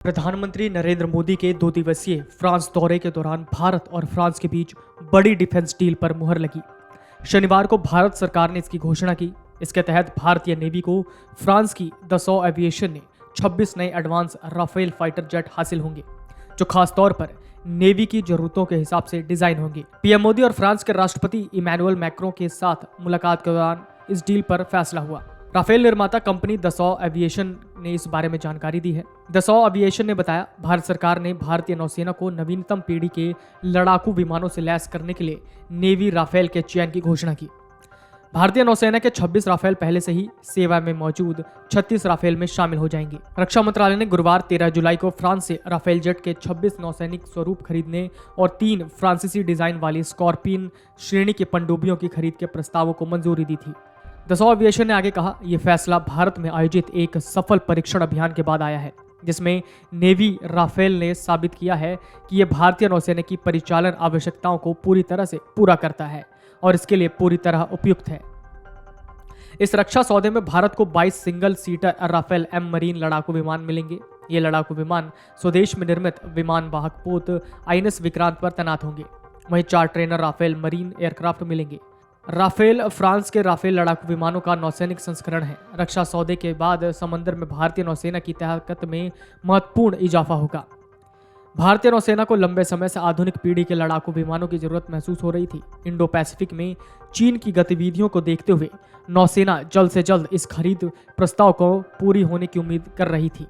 प्रधानमंत्री नरेंद्र मोदी के 2 दिवसीय फ्रांस दौरे के दौरान भारत और फ्रांस के बीच बड़ी डिफेंस डील पर मुहर लगी। शनिवार को भारत सरकार ने इसकी घोषणा की। इसके तहत भारतीय नेवी को फ्रांस की दसॉ एविएशन ने 26 नए एडवांस राफेल फाइटर जेट हासिल होंगे, जो खासतौर पर नेवी की जरूरतों के हिसाब से डिजाइन होंगे। पीएम मोदी और फ्रांस के राष्ट्रपति इमैनुअल मैक्रों के साथ मुलाकात के दौरान इस डील पर फैसला हुआ। राफेल निर्माता कंपनी दसॉ एविएशन ने इस बारे में जानकारी दी है। दसॉ एविएशन ने बताया, भारत सरकार ने भारतीय नौसेना को नवीनतम पीढ़ी के लड़ाकू विमानों से लैस करने के लिए नेवी राफेल के चयन की घोषणा की। भारतीय नौसेना के 26 राफेल पहले से ही सेवा में मौजूद 36 राफेल में शामिल हो जाएंगे। रक्षा मंत्रालय ने गुरुवार 13 जुलाई को फ्रांस से राफेल जेट के 26 नौसैनिक स्वरूप खरीदने और 3 फ्रांसीसी डिजाइन वाली स्कॉर्पियन श्रेणी के पनडुब्बियों की खरीद के प्रस्तावों को मंजूरी दी थी। दसॉ एविएशन ने आगे कहा, यह फैसला भारत में आयोजित एक सफल परीक्षण अभियान के बाद आया है, जिसमें नेवी राफेल ने साबित किया है कि यह भारतीय नौसेना की परिचालन आवश्यकताओं को पूरी तरह से पूरा करता है और इसके लिए पूरी तरह उपयुक्त है। इस रक्षा सौदे में भारत को 22 single seater Rafale M marine लड़ाकू विमान मिलेंगे। ये लड़ाकू विमान स्वदेश में निर्मित विमान वाहक पोत आईएनएस विक्रांत पर तैनात होंगे। वहीं 4 ट्रेनर राफेल मरीन एयरक्राफ्ट मिलेंगे। राफेल फ्रांस के राफेल लड़ाकू विमानों का नौसैनिक संस्करण है। रक्षा सौदे के बाद समंदर में भारतीय नौसेना की ताकत में महत्वपूर्ण इजाफा होगा। भारतीय नौसेना को लंबे समय से आधुनिक पीढ़ी के लड़ाकू विमानों की जरूरत महसूस हो रही थी। इंडो पैसिफिक में चीन की गतिविधियों को देखते हुए नौसेना जल्द से जल्द इस खरीद प्रस्ताव को पूरी होने की उम्मीद कर रही थी।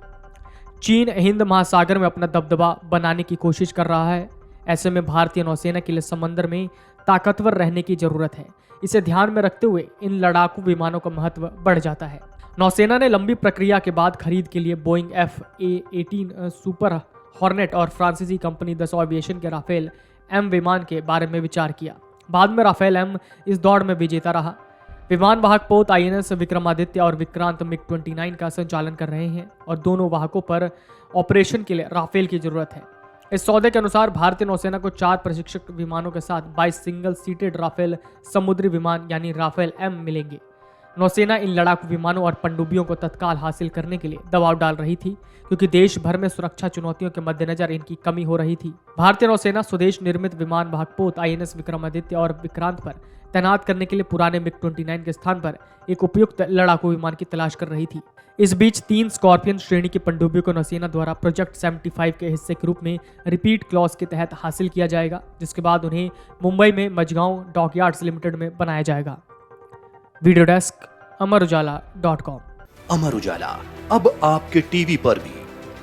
चीन हिंद महासागर में अपना दबदबा बनाने की कोशिश कर रहा है। ऐसे में भारतीय नौसेना के लिए समंदर में ताकतवर रहने की जरूरत है। इसे ध्यान में रखते हुए इन लड़ाकू विमानों का महत्व बढ़ जाता है। नौसेना ने लंबी प्रक्रिया के बाद खरीद के लिए बोइंग FA-18 सुपर हॉर्नेट और फ्रांसीसी कंपनी दसॉ एविएशन के राफेल एम विमान के बारे में विचार किया। बाद में राफेल एम इस दौड़ में विजेता रहा। विमान वाहक पोत आईएनएस विक्रमादित्य और विक्रांत मिग-29 का संचालन कर रहे हैं और दोनों वाहकों पर ऑपरेशन के लिए राफेल की जरूरत है। इस सौदे के अनुसार भारतीय नौसेना को 4 प्रशिक्षक विमानों के साथ 22 सिंगल सीटेड राफेल समुद्री विमान यानी राफेल एम मिलेंगे। नौसेना इन लड़ाकू विमानों और पनडुब्बियों को तत्काल हासिल करने के लिए दबाव डाल रही थी, क्योंकि देश भर में सुरक्षा चुनौतियों के मद्देनजर इनकी कमी हो रही थी। भारतीय नौसेना स्वदेश निर्मित विमान वाहक पोत आईएनएस विक्रमादित्य और विक्रांत पर तैनात करने के लिए पुराने मिग-29 के स्थान पर एक उपयुक्त लड़ाकू विमान की तलाश कर रही थी। इस बीच 3 स्कॉर्पियन श्रेणी की पनडुब्बियों को नौसेना द्वारा प्रोजेक्ट 75 के हिस्से के रूप में रिपीट क्लॉज के तहत हासिल किया जाएगा, जिसके बाद उन्हें मुंबई में मझगांव डॉकयार्ड्स लिमिटेड में बनाया जाएगा। Video desk amarujala.com। Amar Ujala अब आपके टीवी पर भी।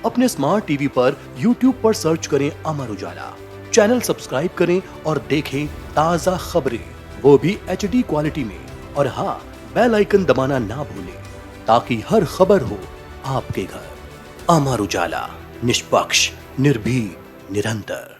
अपने स्मार्ट टीवी पर YouTube पर सर्च करें अमर उजाला, चैनल सब्सक्राइब करें और देखें ताजा खबरें, वो भी HD क्वालिटी में। और हाँ, बेल आइकन दबाना ना भूलें ताकि हर खबर हो आपके घर। अमर उजाला, निष्पक्ष, निर्भीक, निरंतर।